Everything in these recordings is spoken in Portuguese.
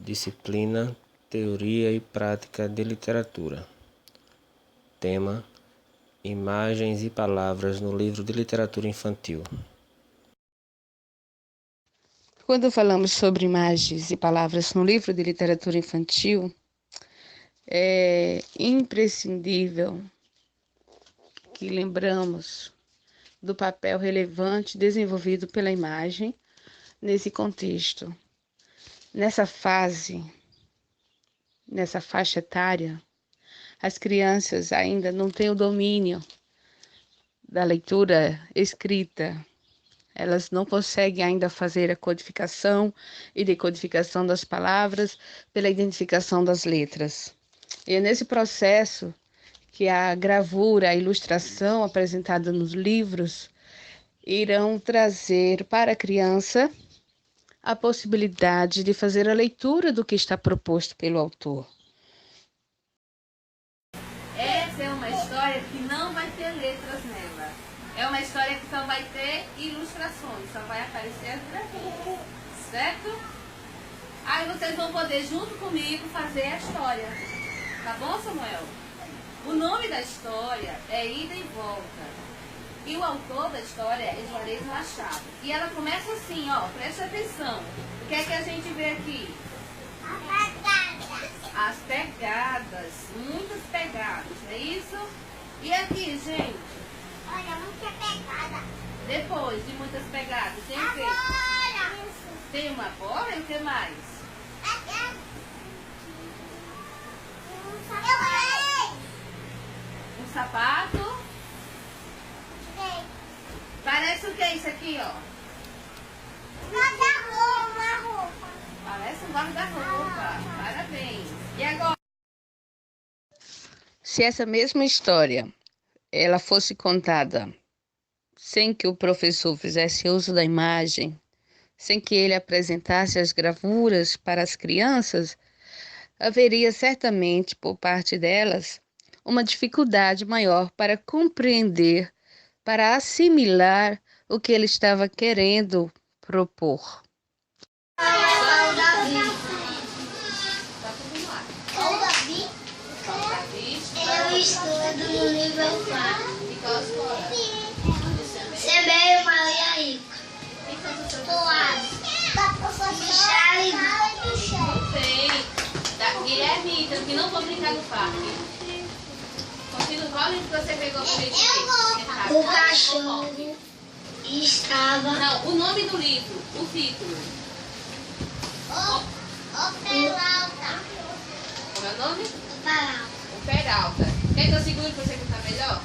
Disciplina, Teoria e Prática de Literatura. Tema: Imagens e palavras no livro de literatura infantil. Quando falamos sobre imagens e palavras no livro de literatura infantil, é imprescindível que lembramos do papel relevante desenvolvido pela imagem nesse contexto. Nessa faixa etária, as crianças ainda não têm o domínio da leitura escrita. Elas não conseguem ainda fazer a codificação e decodificação das palavras pela identificação das letras. E é nesse processo que a gravura, a ilustração apresentada nos livros irão trazer para a criança a possibilidade de fazer a leitura do que está proposto pelo autor. Essa é uma história que não vai ter letras nela. É uma história que só vai ter ilustrações, só vai aparecer as gravuras, certo? Aí vocês vão poder, junto comigo, fazer a história. Tá bom, Samuel? O nome da história é Ida e Volta. E o autor da história é Juarez Machado. E ela começa assim, ó, presta atenção. O que é que a gente vê aqui? As pegadas, muitas pegadas, é isso? E aqui, gente? Olha, muita pegada. Depois de muitas pegadas, tem o quê? Tem uma bola e o que mais? Um sapato. Parece o que isso aqui, ó? Uma roupa. Parece um guarda-roupa. Parabéns. E agora? Se essa mesma história ela fosse contada sem que o professor fizesse uso da imagem, sem que ele apresentasse as gravuras para as crianças, haveria certamente por parte delas uma dificuldade maior para compreender, para assimilar o que ele estava querendo propor. Eu estudo no nível 4. Semeio Maria Rica. Guilherme, então, que não vou brincar no parque. Continua, qual livro que você pegou pra gente ler? O cachorro estava... Não, o nome do livro, o título. O Peralta. Como é o nome? O Peralta. O Peralta. Quer que eu segure pra você escutar melhor?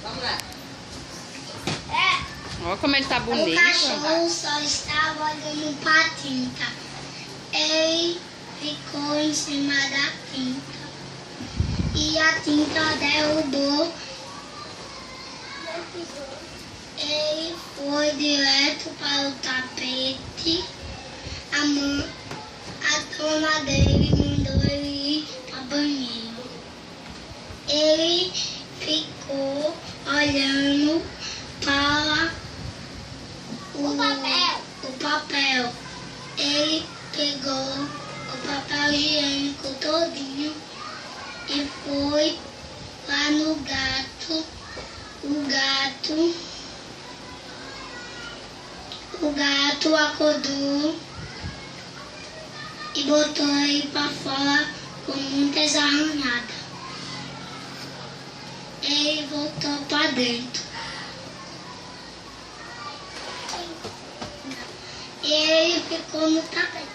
Vamos lá. Olha como ele tá O bonito. cachorro só estava olhando pra tinta. Ele ficou em cima da tinta. E a tinta derrubou. Ele foi direto para o tapete. A dona dele mandou ele ir para banheiro. Ele ficou olhando para o papel. Ele pegou o papel higiênico todinho e foi lá no gato. O gato acordou e botou ele para fora com muitas arranhadas. Ele voltou para dentro. E ele ficou no tapete.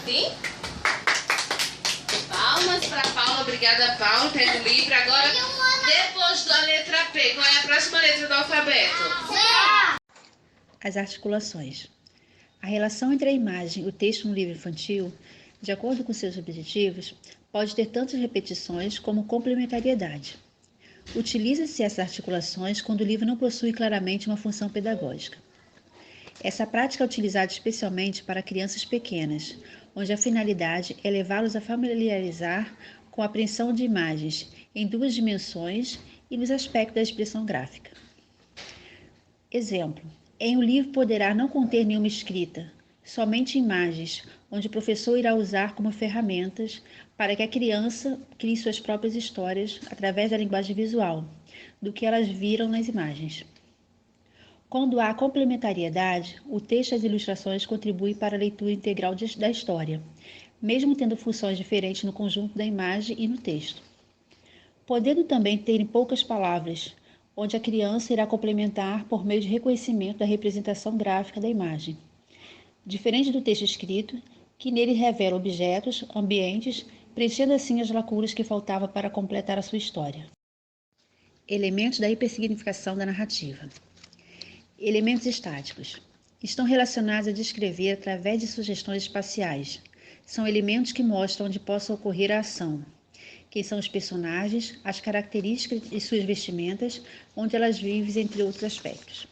Sim? Palmas para Paula. Obrigada, Paula. Pega o livro. Agora, depois da letra P, qual é a próxima letra do alfabeto? As articulações. A relação entre a imagem e o texto no livro infantil, de acordo com seus objetivos, pode ter tantas repetições como complementariedade. Utiliza-se essas articulações quando o livro não possui claramente uma função pedagógica. Essa prática é utilizada especialmente para crianças pequenas, onde a finalidade é levá-los a familiarizar com a apreensão de imagens em duas dimensões e nos aspectos da expressão gráfica. Exemplo: Em um livro poderá não conter nenhuma escrita, somente imagens, onde o professor irá usar como ferramentas para que a criança crie suas próprias histórias através da linguagem visual, do que elas viram nas imagens. Quando há complementariedade, o texto e as ilustrações contribuem para a leitura integral da história, mesmo tendo funções diferentes no conjunto da imagem e no texto. Podendo também ter em poucas palavras, onde a criança irá complementar por meio de reconhecimento da representação gráfica da imagem, diferente do texto escrito, que nele revela objetos, ambientes, preenchendo assim as lacunas que faltavam para completar a sua história. Elementos da hipersignificação da narrativa. Elementos estáticos. Estão relacionados a descrever através de sugestões espaciais. São elementos que mostram onde possa ocorrer a ação. Quem são os personagens, as características e suas vestimentas, onde elas vivem, entre outros aspectos.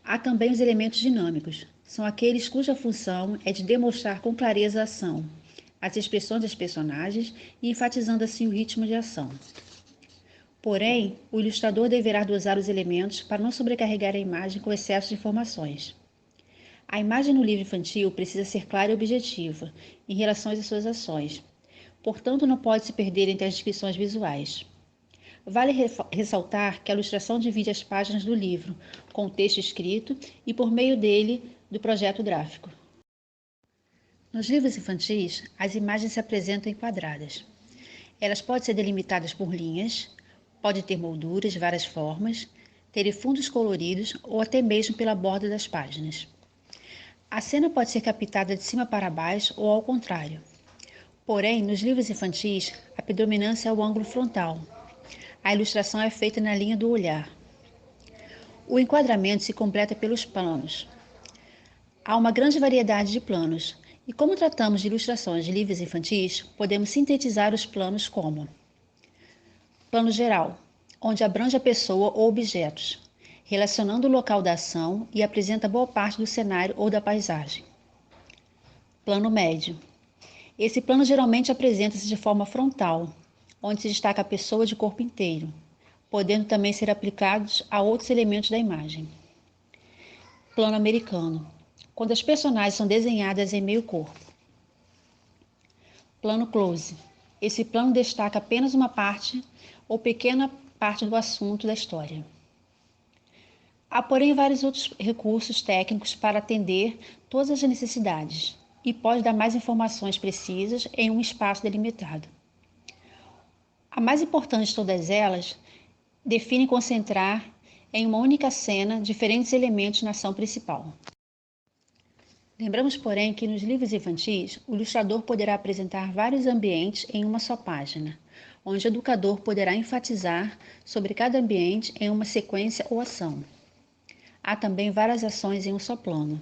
Há também os elementos dinâmicos. São aqueles cuja função é de demonstrar com clareza a ação, as expressões dos personagens e enfatizando assim o ritmo de ação. Porém, o ilustrador deverá dosar os elementos para não sobrecarregar a imagem com excesso de informações. A imagem no livro infantil precisa ser clara e objetiva em relação às suas ações, portanto não pode se perder entre as descrições visuais. Vale ressaltar que a ilustração divide as páginas do livro com o texto escrito e, por meio dele, do projeto gráfico. Nos livros infantis, as imagens se apresentam enquadradas. Elas podem ser delimitadas por linhas, podem ter molduras de várias formas, terem fundos coloridos ou até mesmo pela borda das páginas. A cena pode ser captada de cima para baixo ou ao contrário. Porém, nos livros infantis, a predominância é o ângulo frontal. A ilustração é feita na linha do olhar. O enquadramento se completa pelos planos. Há uma grande variedade de planos, e como tratamos de ilustrações de livros infantis, podemos sintetizar os planos como: plano geral, onde abrange a pessoa ou objetos, relacionando o local da ação e apresenta boa parte do cenário ou da paisagem. Plano médio. Esse plano geralmente apresenta-se de forma frontal, onde se destaca a pessoa de corpo inteiro, podendo também ser aplicados a outros elementos da imagem. Plano americano, quando as personagens são desenhadas em meio corpo. Plano close. Esse plano destaca apenas uma parte ou pequena parte do assunto da história. Há, porém, vários outros recursos técnicos para atender todas as necessidades e pode dar mais informações precisas em um espaço delimitado. A mais importante de todas elas define concentrar em uma única cena diferentes elementos na ação principal. Lembramos, porém, que nos livros infantis, o ilustrador poderá apresentar vários ambientes em uma só página, onde o educador poderá enfatizar sobre cada ambiente em uma sequência ou ação. Há também várias ações em um só plano,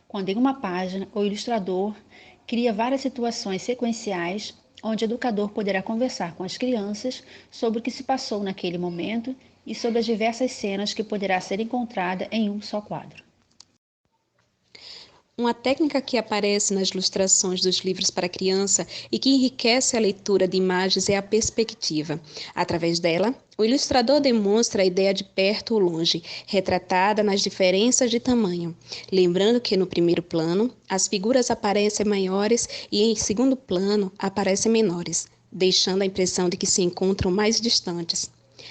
quando em uma página o ilustrador cria várias situações sequenciais, onde o educador poderá conversar com as crianças sobre o que se passou naquele momento e sobre as diversas cenas que poderá ser encontrada em um só quadro. Uma técnica que aparece nas ilustrações dos livros para criança e que enriquece a leitura de imagens é a perspectiva. Através dela, o ilustrador demonstra a ideia de perto ou longe, retratada nas diferenças de tamanho. Lembrando que no primeiro plano, as figuras aparecem maiores e em segundo plano aparecem menores, deixando a impressão de que se encontram mais distantes.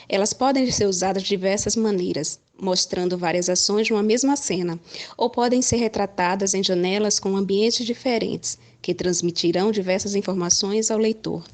Elas podem ser usadas de diversas maneiras, mostrando várias ações de uma mesma cena, ou podem ser retratadas em janelas com ambientes diferentes, que transmitirão diversas informações ao leitor.